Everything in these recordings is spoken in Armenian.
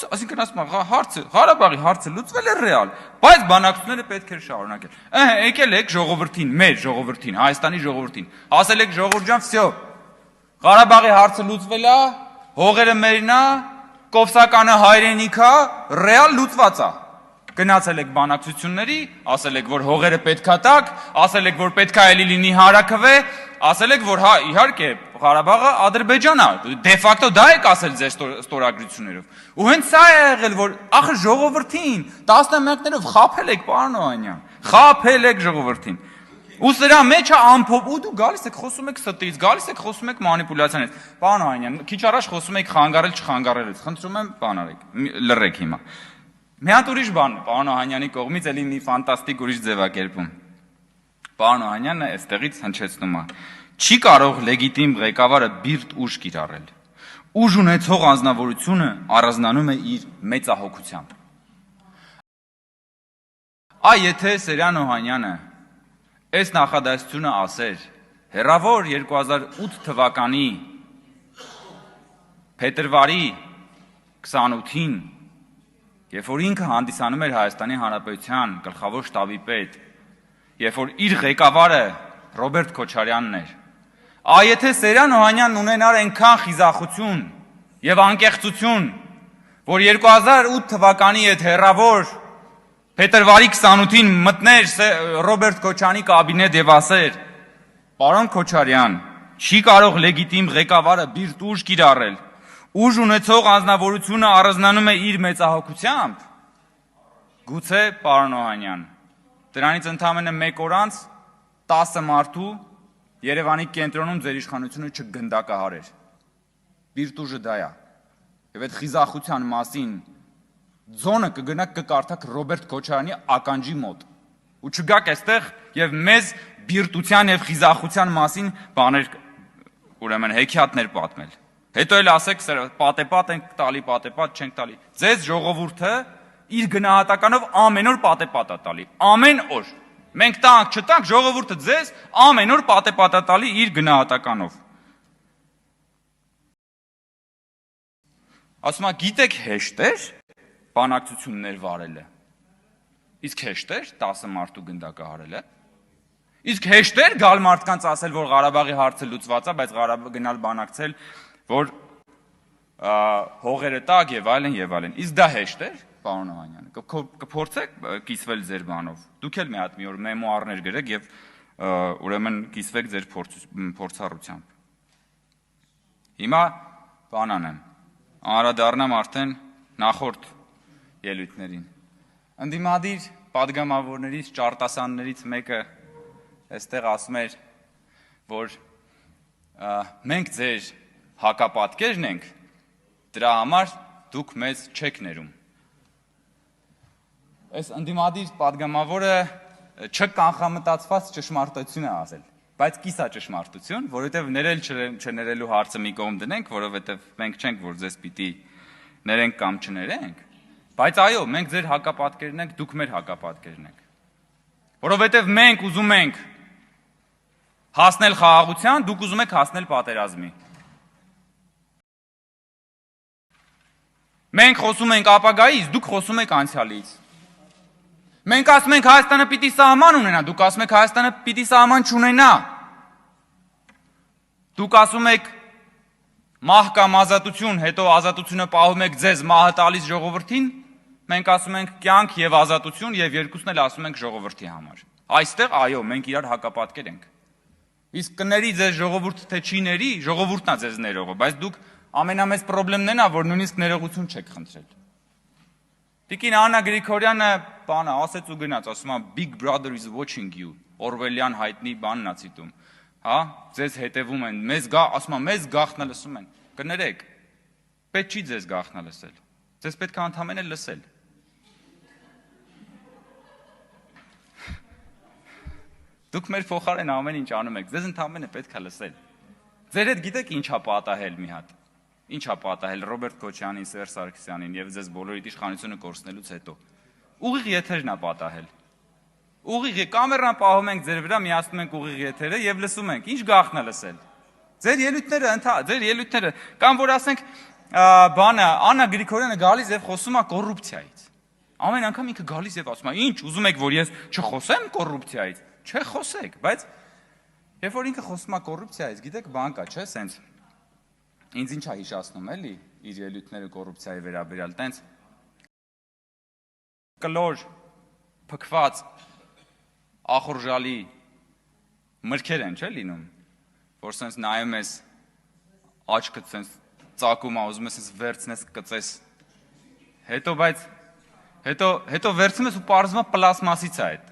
ոնց, այսինքն ասում եմ, հարցը, Ղարաբաղի հարցը լուծվել է ռեալ, բայց բանակցությունները պետք էր շարունակել։ Եկել եք ժողովրդին, մեր ժողովրդին, Հայաստանի ժողովրդին, ասել եք ժողովուրդ ջան, վсё, Ղարաբաղի հարցը լուծվել է, հողերը մերն է, Կովսականը հայրենիք է, ռեալ լուծված է։ Գնացել եք բանակցությունների, ասել եք, որ հողերը պետքա տակ, ասել եք, որ պետքա էլի լինի հարաքվե, ասել եք, որ հա իհարկե Ղարաբաղը Ադրբեջան է, դե ֆակտո դա եք ասել ձեր ստորագրություններով։ Ու հենց սա է եղել, որ ախր ժողովրդին 11-ներով խաբել եք, պարոն Օհանյան, խաբել եք ժողովրդին։ Ու սրա մեջ է ամփոփ, ու դու գալիս եք խոսում եք ստից, գալիս եք խոսում եք մանիպուլյացիաներից։ Պարոն Օհանյան, քիչ առաջ խոսում եք խանգարել չխանգարելուց։ Խնդրում եմ, բան արեք, լռեք հիմա։ Մի հատ ուրիշ բան, պարոն Օհանյանի կողմից էլի մի ֆանտաստիկ ուրիշ ձևակերպում։ Պարոն Օհանյանը այստեղից հնչեցնում է. չի կարող լեգիտիմ ղեկավարը բիրտ ուժ կիրառել։ Ուժ ունեցող անձնավորությունը առանձնանում է իր մեծահոգությամբ։ Եթե Սերյան Օհանյանը այս նախադասությունը ասեր հեռավոր 2008 թվականի փետրվարի 28-ին, երբ որ ինքը հանդիսանում էր Հայաստանի Հանրապետության գլխավոր շտաբի պետ, երբ որ իր ղեկավարը Ռոբերտ Քոչարյանն էր, եթե Սերյան Օհանյանն ունենար այնքան խիզախություն եւ անկեղծություն, որ 2008 թվականի այդ հեռավոր փետրվարի 28-ին մտներ Ռոբերտ Քոչարյանի կաբինետ եւ ասեր. «Պարոն Քոչարյան, չի կարող լեգիտիմ ղեկավարը բիրտ ուժ կիրառել, ուժ ունեցող անձնավորությունը առանձնանում է իր մեծահոգությամբ»։ Գուցե, պարոն Օհանյան, դրանից ընդամենը 1 օր անց 10 մարդու Երևանի կենտրոնում ձեր իշխանությունը չգնդակահարեր։ Բիրտ ուժը դա է։ Եվ այդ խիզախության մասին ձոնը կգնաք կկարդաք Ռոբերտ Քոչարյանի ականջի մոտ։ Ու չգաք այստեղ եւ մեզ բիրտության եւ խիզախության մասին բաներ, ուրեմն հեքիաթներ պատմել։ Հետո էլ ասեք պատեպատ ենք տալի, պատեպատ չենք տալի։ Ձեզ ժողովուրդը իր գնահատականով ամեն օր պատեպատ է տալի։ Ամեն օր։ Մենք տանք, չտանք, ժողովուրդը ձեզ ամեն օր պատեպատ է տալի իր գնահատականով։ Ասում եմ, գիտեք հեշտ էր բանակցություններ վարելը։ Իսկ հեշտ էր 10 մարդու գնդակահարելը։ Իսկ հեշտ էր գալ մարդկանց ասել, որ Ղարաբաղի հարցը լուծված է, բայց գնալ բանակցել, որ հողերը տակ եւ այլն եւ այլն։ Իսկ դա հեշտ էր, պարոն Օհանյան։ Կփորձեք կիսվել ձեր բանով։ Դուք էլ մի հատ մի օր մեմուարներ գրեք եւ ուրեմն կիսվեք ձեր փորձառությամբ։ Հիմա բան անեմ։ Անդրադառնամ արդեն նախորդ ելույթներին։ Ընդդիմադիր падգամավորներից, ճարտասաններից մեկը այստեղ ասում էր, որ մենք ձեր հակապատկերն ենք, դրա համար դուք մեզ չեք ներում։ Այս ընդդիմադիր падգամավորը չկանխամտածված ճշմարտություն է ասել, բայց կիսա ճշմարտություն, որովհետև ներել չներելու հարցը մի կողմ դնենք, որովհետև մենք չենք, որ ձեզ պիտի ներենք կամ չներենք, բայց այո, մենք ձեր հակապատկերն ենք, դուք մեր հակապատկերն եք, որովհետև մենք ուզում ենք հասնել խաղաղության, դուք ուզում եք հասնել պատերազմի։ Մենք խոսում ենք ապագայից, դուք խոսում եք անցյալից։ Մենք ասում ենք Հայաստանը պիտի սահման ունենա, դուք ասում եք Հայաստանը պիտի սահման չունենա։ Դուք ասում եք մահ կամ ազատություն, հետո ազատությունը պահում եք ձեզ մահը տալիս ժողովրդին, մենք ասում ենք կյանք եւ ազատություն եւ երկուսն էլ ասում ենք ժողովրդի համար։ Այստեղ այո, մենք իրար հակապատկեր ենք։ Իսկ կների ձեզ ժողովուրդը թե չի ների, ժողովուրդն է ձեզ ներողը, բայց դուք ամենամեծ խնդիրն է, որ նույնիսկ ներողություն չեք խնդրել։ Տիկին Աննա Գրիգորյանը բանը ասեց ու գնաց, ասում է Big Brother is watching you, Օրվելյան հայտնի բանն է ցիտում, հա, ձեզ հետևում են, մեզ ասում է մեզ գաղտնը լսում են, կներեք, պետք չի ձեզ գաղտնը լսել, ձեզ պետք է ընդհանրապես լսել։ Դուք մեր փոխարեն ամեն ինչ անում եք, ձեզ ընդհանրապես պետք է լսել։ Ձեր հետ գիտեք ինչա պատահել մի հատ։ Ինչա պատահել Ռոբերտ Քոչյանին, Սերժ Սարգսյանին եւ ձեզ բոլորիդ իշխանությունը կորցնելուց հետո։ Ուղիղ եթերն է պատահել։ Ուղիղ կամերան պահում ենք ձեր վրա, միացնում ենք ուղիղ եթերը եւ լսում ենք։ Ինչ գաղտնա լսել։ Ձեր ելույթները կամ որ ասենք բանը Աննա Գրիգորյանը գալիս եւ խոսում է կոռուպցիայից։ Ամեն անգամ ինքը գալիս եւ ասում է, ինչ ուզում եք որ ես չխոսեմ կոռուպցիայից։ Չէ, խոսեք, բայց երբ որ ինքը խոսում է կոռուպցիայից, գիտեք, բան կա, չէ, սենց ինձ ինչա հիշացնում էլի իր ելույթները կոռուպցիայի վերաբերյալ, տենց կլոր փքված ախորժալի մրգեր են, չէ՞ լինում, որ սենց նայում ես աչքդ սենց ծակում է, ուզում ես սենց վերցնես կծես։ Հետո բայց հետո վերցնում ես ու պարզվում է պլաստմասից է այդ։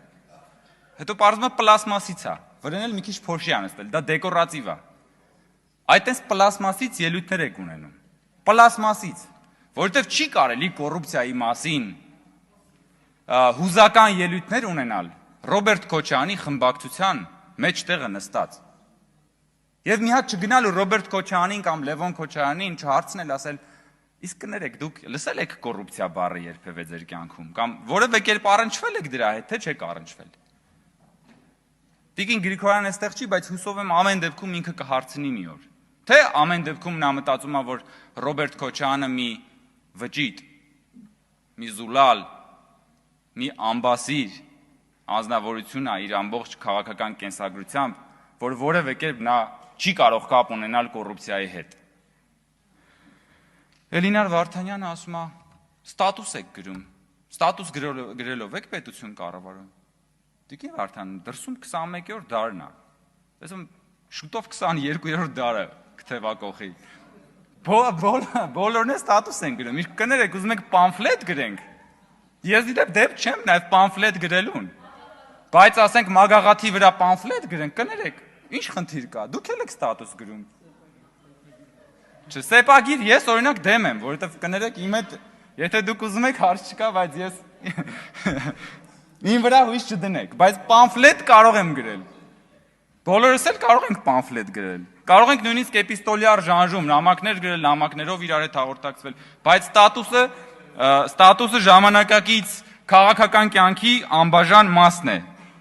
Հետո պարզվում է պլաստմասից է։ Վրան էլ մի քիչ փոշի անստել, դա դեկորատիվ է։ Այդտենց պլաստմասից ելույթներ եք ունենում։ Պլաստմասից, որովհետև չի կարելի կոռուպցիայի մասին հուզական ելույթներ ունենալ Ռոբերտ Քոչարյանի խմբակցության մեջտեղը նստած։ Եվ մի հատ չգնալ ու Ռոբերտ Քոչարյանին կամ Լևոն Քոչարյանին չհարցնել, ասել, իսկ կներեք, դուք լսել եք կոռուպցիա բառը երբևէ ձեր կյանքում կամ որևէ կերպ առնչվել եք դրա հետ, թե չեք առնչվել։ Տիկին Գրիգորյանը այստեղ չի, բայց հուսով եմ ամեն դեպքում ինքը կհարցնի մի օր։ Թե ամեն դեպքում նա մտածում է, որ Ռոբերտ Քոչարյանը մի վճիտ, մի զուլալ, մի ամբասիր անձնավորություն է իր ամբողջ քաղաքական կենսագրությամբ, որ որևէ կերպ նա չի կարող կապ ունենալ կոռուպցիայի հետ։ Էլինար Վարդանյանը ասում է, ստատուս եք գրում, ստատուս գրելով եք պետություն կառավարում։ Տիկին Վարդան, դրսում 21-րդ դարն է։ Այսինքն շուտով 22-րդ դարը կթևակողի։ Բոլորն է ստատուս են գրում։ Իսկ կներեք, ուզում եք պամֆլետ գրենք։ Ես դեպ չեմ նաև պամֆլետ գրելուն։ Բայց ասենք մագաղաթի վրա պամֆլետ գրենք, կներեք, ինչ խնդիր կա։ Դուք եք ստատուս գրում։ Չսեպագիր, ես օրինակ դեմ եմ, որովհետև կներեք իմ հետ, եթե դուք ուզում եք հարց չկա, բայց ես իմ վրա հույս չդնեք, բայց պամֆլետ կարող եմ գրել։ Բոլորս էլ կարող ենք պամֆլետ գրել։ Կարող ենք նույնիսկ էպիստոլյար ժանրում նամակներ գրել, նամակներով իրար հետ հաղորդակցվել, բայց ստատուսը ժամանակակից քաղաքական կյանքի անբաժան մասն է։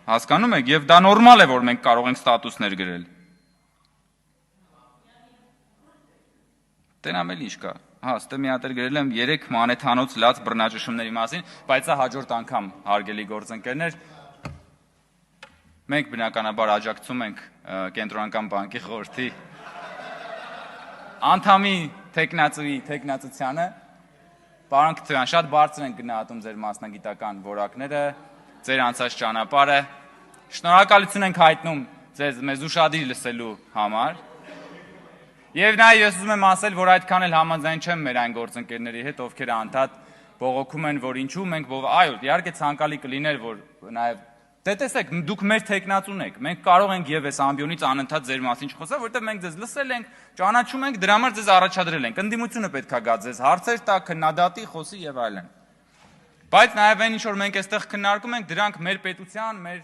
Հասկանում եք, եւ դա նորմալ է, որ մենք կարող ենք ստատուսներ գրել։ Տենամ էլ ինչ կա։ Հա, ստե մի հատ էլ գրել եմ 3 մանեթանոց լաց բռնաճշումների մասին, բայց սա հաջորդ անգամ հարգելի գործընկերներ։ Մենք բնականաբար աջակցում ենք Կենտրոնական բանկի խորհրդի անդամի տեխնացությանը։ Պարոն Քթոյան, շատ բարձր ենք գնահատում ձեր մասնագիտական որակները, ձեր անցած ճանապարհը։ Շնորհակալություն ենք հայտնում ձեզ մեզ ուշադիր լսելու համար։ Եվ նաև ես ուզում եմ ասել, որ այդքան էլ համաձայն չեմ մեր այն գործընկերների հետ, ովքեր անդադ բողոքում են, որ ինչու մենք այո, իհարկե ցանկալի կլիներ, որ նաև տեսեք, դուք մեր տեխնացուն եք, մենք կարող ենք եւ այս ամբիոնից անընդհատ ձեր մասին չխոսել, որովհետեւ մենք ձեզ լսել ենք, ճանաչում ենք, դրա համար ձեզ առաջադրել ենք, ընդդիմությունը պետքա գա ձեզ հարցեր տա, քննադատի, խոսի եւ այլն։ Բայց նաև այն ինչ որ մենք այստեղ քննարկում ենք, դրանք մեր պետության, մեր